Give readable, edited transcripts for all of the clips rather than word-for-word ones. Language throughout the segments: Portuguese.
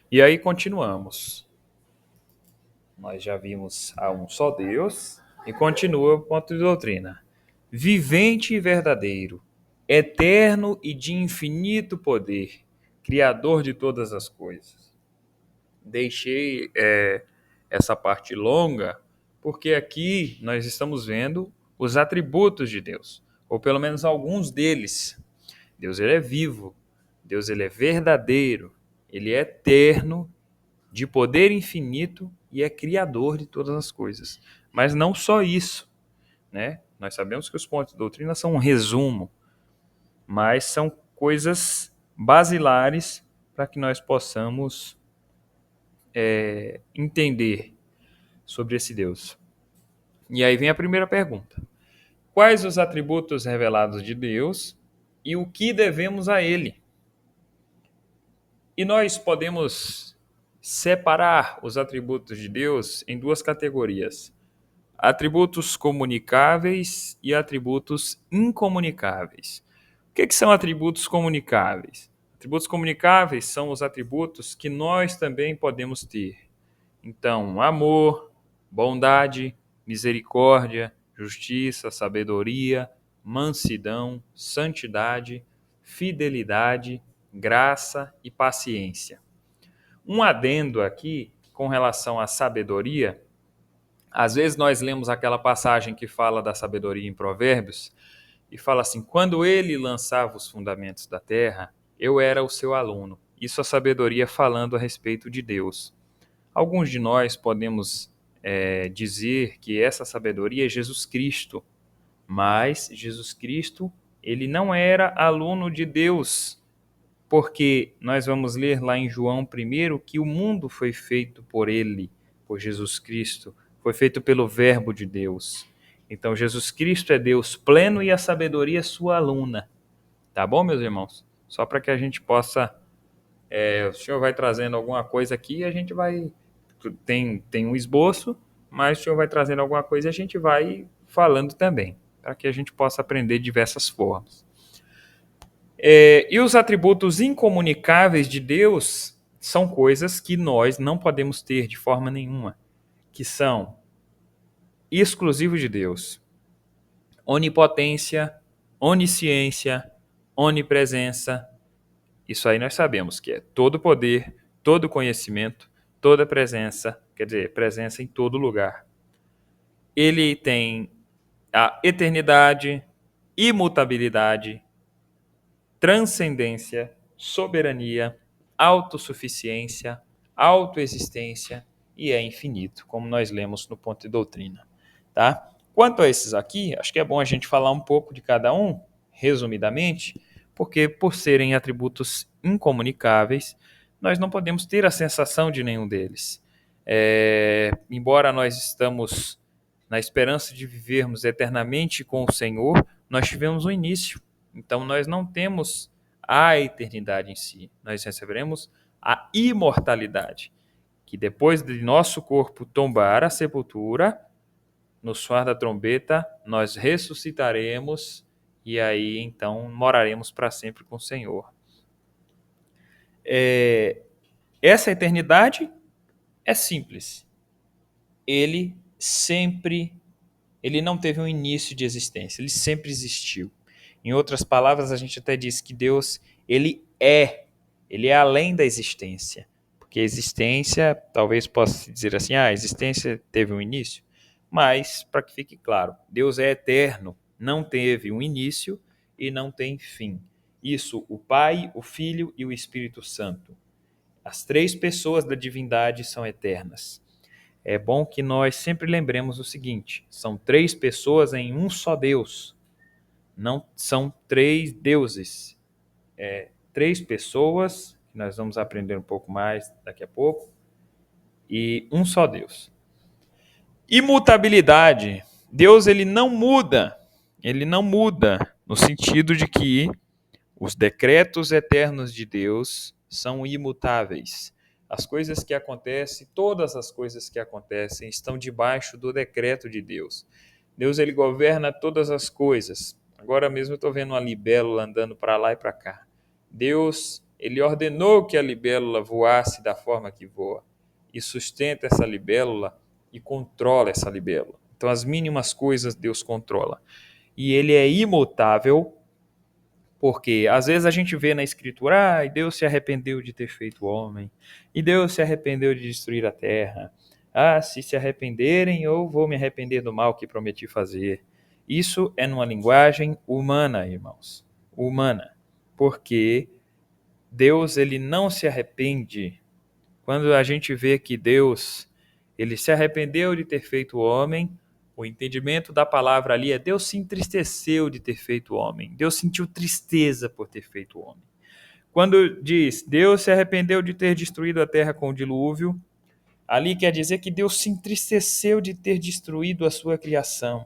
E aí continuamos. Nós já vimos a um só Deus e continua o ponto de doutrina. Vivente e verdadeiro, eterno e de infinito poder, criador de todas as coisas. Deixei essa parte longa porque aqui nós estamos vendo os atributos de Deus, ou pelo menos alguns deles. Deus ele é vivo, Deus ele é verdadeiro, ele é eterno, de poder infinito e é criador de todas as coisas. Mas não só isso, né? Nós sabemos que os pontos de doutrina são um resumo, mas são coisas basilares para que nós possamos entender sobre esse Deus. E aí vem a primeira pergunta: quais os atributos revelados de Deus e o que devemos a Ele? E nós podemos separar os atributos de Deus em duas categorias: atributos comunicáveis e atributos incomunicáveis. O que são atributos comunicáveis? Atributos comunicáveis são os atributos que nós também podemos ter. Então, amor, bondade, misericórdia, justiça, sabedoria, mansidão, santidade, fidelidade, graça e paciência. Um adendo aqui com relação à sabedoria. Às vezes nós lemos aquela passagem que fala da sabedoria em Provérbios e fala assim: quando ele lançava os fundamentos da terra, eu era o seu aluno. Isso a sabedoria falando a respeito de Deus. Alguns de nós podemos dizer que essa sabedoria é Jesus Cristo, mas Jesus Cristo ele não era aluno de Deus, porque nós vamos ler lá em João 1 que o mundo foi feito por ele, por Jesus Cristo, foi feito pelo Verbo de Deus. Então Jesus Cristo é Deus pleno e a sabedoria é sua aluna. Tá bom, meus irmãos? Só para que a gente possa... o senhor vai trazendo alguma coisa aqui e a gente vai... Tem um esboço, mas o senhor vai trazendo alguma coisa e a gente vai falando também, para que a gente possa aprender diversas formas. E os atributos incomunicáveis de Deus são coisas que nós não podemos ter de forma nenhuma, que são exclusivos de Deus. Onipotência, onisciência, onipresença. Isso aí nós sabemos que é todo poder, todo conhecimento, toda presença, quer dizer, presença em todo lugar. Ele tem a eternidade, imutabilidade, transcendência, soberania, autossuficiência, autoexistência e é infinito, como nós lemos no ponto de doutrina. Tá? Quanto a esses aqui, acho que é bom a gente falar um pouco de cada um, resumidamente, porque por serem atributos incomunicáveis, nós não podemos ter a sensação de nenhum deles. Embora nós estamos na esperança de vivermos eternamente com o Senhor, nós tivemos um início. Então nós não temos a eternidade em si, nós receberemos a imortalidade, que depois de nosso corpo tombar a sepultura, no soar da trombeta, nós ressuscitaremos e aí então moraremos para sempre com o Senhor. Essa eternidade é simples. Ele não teve um início de existência, ele sempre existiu. Em outras palavras, a gente até diz que Deus, ele é além da existência. Porque a existência, talvez possa se dizer assim, a existência teve um início, mas, para que fique claro, Deus é eterno, não teve um início e não tem fim. Isso, o Pai, o Filho e o Espírito Santo. As três pessoas da divindade são eternas. É bom que nós sempre lembremos o seguinte: são três pessoas em um só Deus. Não são três deuses. Três pessoas, que nós vamos aprender um pouco mais daqui a pouco, e um só Deus. Imutabilidade. Deus ele não muda. Ele não muda no sentido de que os decretos eternos de Deus são imutáveis. As coisas que acontecem, todas as coisas que acontecem, estão debaixo do decreto de Deus. Deus ele governa todas as coisas. Agora mesmo eu estou vendo uma libélula andando para lá e para cá. Deus Ele ordenou que a libélula voasse da forma que voa e sustenta essa libélula e controla essa libélula. Então, as mínimas coisas Deus controla. E ele é imutável, porque às vezes a gente vê na Escritura, Deus se arrependeu de ter feito o homem, e Deus se arrependeu de destruir a terra. Se arrependerem, eu vou me arrepender do mal que prometi fazer. Isso é numa linguagem humana, irmãos. Humana. Porque Deus, ele não se arrepende. Quando a gente vê que Deus, ele se arrependeu de ter feito o homem, o entendimento da palavra ali é Deus se entristeceu de ter feito o homem. Deus sentiu tristeza por ter feito o homem. Quando diz Deus se arrependeu de ter destruído a terra com o dilúvio, ali quer dizer que Deus se entristeceu de ter destruído a sua criação.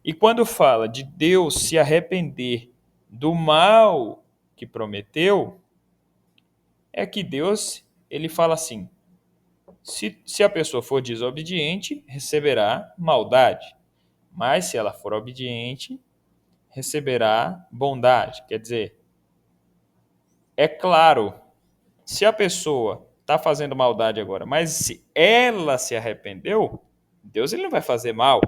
E quando fala de Deus se arrepender do mal que prometeu, é que Deus, ele fala assim, se a pessoa for desobediente, receberá maldade. Mas se ela for obediente, receberá bondade. Quer dizer, é claro, se a pessoa está fazendo maldade agora, mas se ela se arrependeu, Deus ele não vai fazer mal.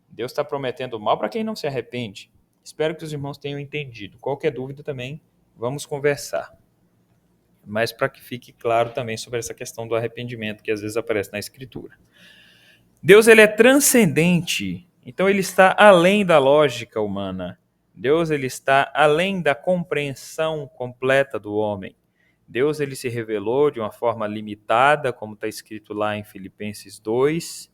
Deus está prometendo mal para quem não se arrepende. Espero que os irmãos tenham entendido. Qualquer dúvida também, vamos conversar. Mas para que fique claro também sobre essa questão do arrependimento que às vezes aparece na Escritura. Deus ele é transcendente, então ele está além da lógica humana. Deus ele está além da compreensão completa do homem. Deus ele se revelou de uma forma limitada, como está escrito lá em Filipenses 2,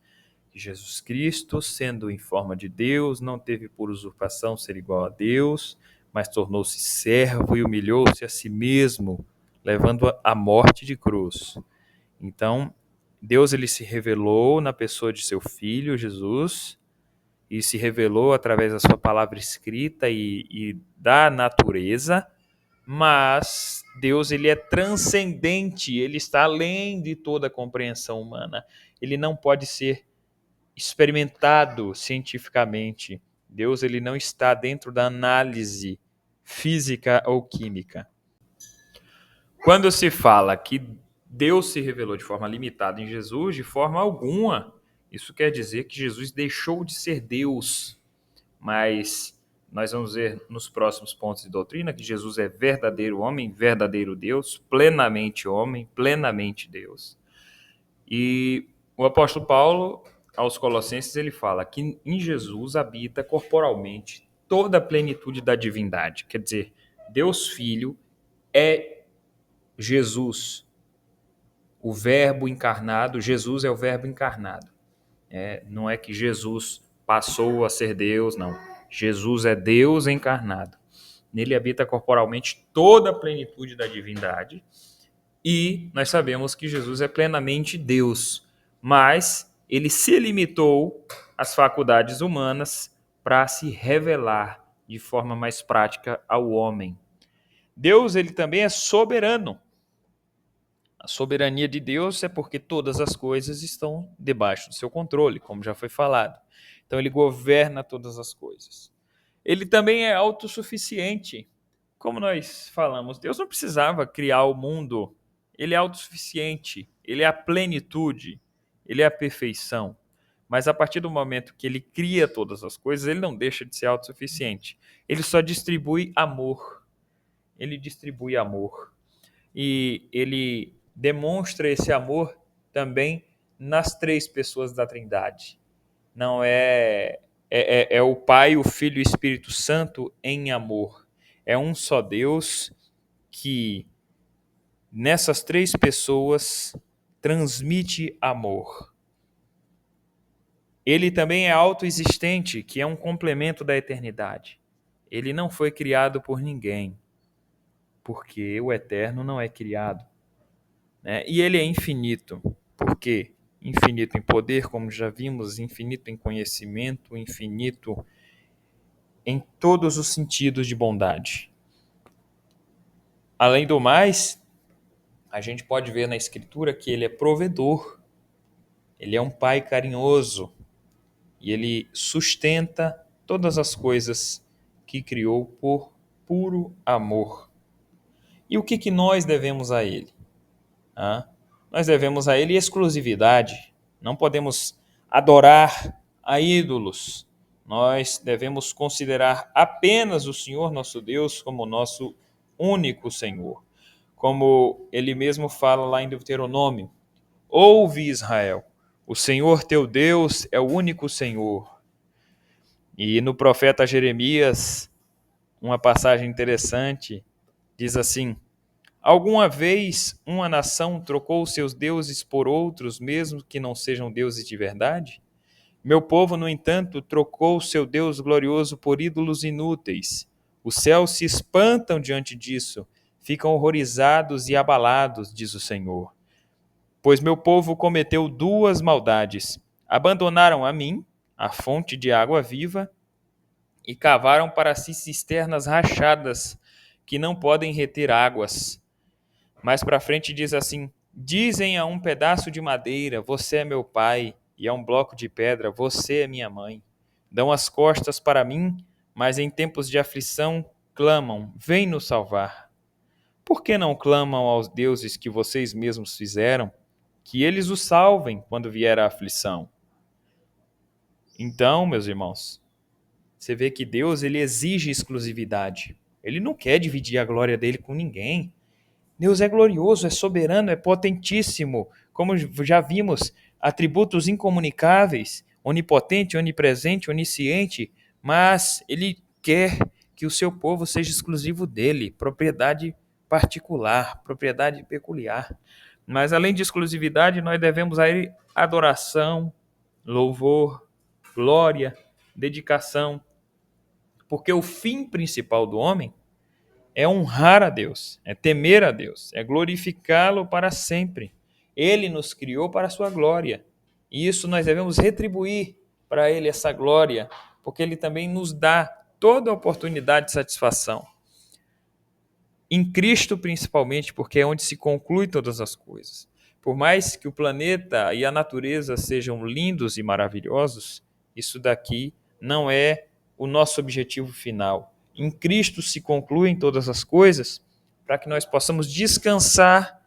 que Jesus Cristo, sendo em forma de Deus, não teve por usurpação ser igual a Deus, mas tornou-se servo e humilhou-se a si mesmo, levando a morte de cruz. Então, Deus ele se revelou na pessoa de seu Filho, Jesus, e se revelou através da sua palavra escrita e da natureza, mas Deus ele é transcendente, ele está além de toda a compreensão humana. Ele não pode ser experimentado cientificamente. Deus ele não está dentro da análise física ou química. Quando se fala que Deus se revelou de forma limitada em Jesus, de forma alguma, isso quer dizer que Jesus deixou de ser Deus. Mas nós vamos ver nos próximos pontos de doutrina que Jesus é verdadeiro homem, verdadeiro Deus, plenamente homem, plenamente Deus. E o apóstolo Paulo, aos Colossenses, ele fala que em Jesus habita corporalmente toda a plenitude da divindade. Quer dizer, Deus Filho é Jesus, o verbo encarnado. Jesus é o verbo encarnado. Não é que Jesus passou a ser Deus, não. Jesus é Deus encarnado. Nele habita corporalmente toda a plenitude da divindade. E nós sabemos que Jesus é plenamente Deus, mas ele se limitou às faculdades humanas para se revelar de forma mais prática ao homem. Deus ele também é soberano. A soberania de Deus é porque todas as coisas estão debaixo do seu controle, como já foi falado. Então ele governa todas as coisas. Ele também é autossuficiente. Como nós falamos, Deus não precisava criar o mundo. Ele é autossuficiente, ele é a plenitude, ele é a perfeição. Mas a partir do momento que ele cria todas as coisas, ele não deixa de ser autossuficiente. Ele só distribui amor. Ele distribui amor. E ele demonstra esse amor também nas três pessoas da Trindade. Não é o Pai, o Filho e o Espírito Santo em amor. É um só Deus que nessas três pessoas transmite amor. Ele também é autoexistente, que é um complemento da eternidade. Ele não foi criado por ninguém, porque o eterno não é criado. E ele é infinito. Por quê? Infinito em poder, como já vimos, infinito em conhecimento, infinito em todos os sentidos de bondade. Além do mais, a gente pode ver na Escritura que ele é provedor, ele é um pai carinhoso e ele sustenta todas as coisas que criou por puro amor. E o que nós devemos a Ele? Nós devemos a Ele exclusividade. Não podemos adorar a ídolos. Nós devemos considerar apenas o Senhor nosso Deus como nosso único Senhor. Como Ele mesmo fala lá em Deuteronômio: ouve, Israel, o Senhor teu Deus é o único Senhor. E no profeta Jeremias, uma passagem interessante, diz assim: alguma vez uma nação trocou seus deuses por outros, mesmo que não sejam deuses de verdade? Meu povo, no entanto, trocou seu Deus glorioso por ídolos inúteis. Os céus se espantam diante disso, ficam horrorizados e abalados, diz o Senhor. Pois meu povo cometeu duas maldades. Abandonaram a mim, a fonte de água viva, e cavaram para si cisternas rachadas, que não podem reter águas. Mais para frente diz assim: dizem a um pedaço de madeira, você é meu pai, e a um bloco de pedra, você é minha mãe. Dão as costas para mim, mas em tempos de aflição clamam, vem nos salvar. Por que não clamam aos deuses que vocês mesmos fizeram, que eles os salvem quando vier a aflição? Então, meus irmãos, você vê que Deus ele exige exclusividade. Ele não quer dividir a glória dele com ninguém. Deus é glorioso, é soberano, é potentíssimo. Como já vimos, atributos incomunicáveis, onipotente, onipresente, onisciente, mas ele quer que o seu povo seja exclusivo dele, propriedade particular, propriedade peculiar. Mas além de exclusividade, nós devemos a ele adoração, louvor, glória, dedicação, porque o fim principal do homem é honrar a Deus, é temer a Deus, é glorificá-lo para sempre. Ele nos criou para a sua glória. E isso nós devemos retribuir para ele essa glória, porque ele também nos dá toda a oportunidade de satisfação. Em Cristo, principalmente, porque é onde se conclui todas as coisas. Por mais que o planeta e a natureza sejam lindos e maravilhosos, isso daqui não é o nosso objetivo final. Em Cristo se concluem todas as coisas para que nós possamos descansar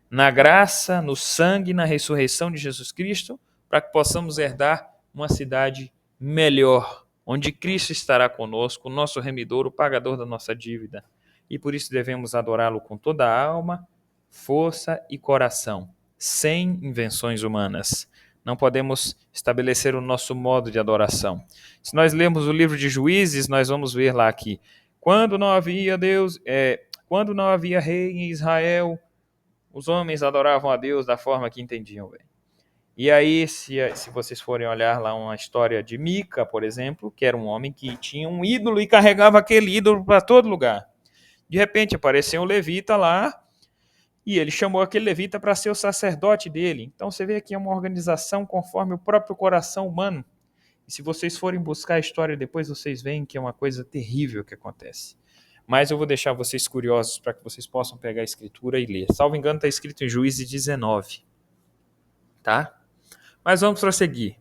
na graça, no sangue, na ressurreição de Jesus Cristo, para que possamos herdar uma cidade melhor, onde Cristo estará conosco, o nosso remidor, o pagador da nossa dívida. E por isso devemos adorá-lo com toda a alma, força e coração, sem invenções humanas. Não podemos estabelecer o nosso modo de adoração. Se nós lermos o livro de Juízes, nós vamos ver lá que quando não havia quando não havia rei em Israel, os homens adoravam a Deus da forma que entendiam bem. E aí, se vocês forem olhar lá uma história de Mica, por exemplo, que era um homem que tinha um ídolo e carregava aquele ídolo para todo lugar. De repente apareceu um levita lá e ele chamou aquele levita para ser o sacerdote dele. Então você vê que é uma organização conforme o próprio coração humano. E se vocês forem buscar a história depois, vocês veem que é uma coisa terrível que acontece. Mas eu vou deixar vocês curiosos para que vocês possam pegar a escritura e ler. Salvo engano, está escrito em Juízes 19. Tá? Mas vamos prosseguir.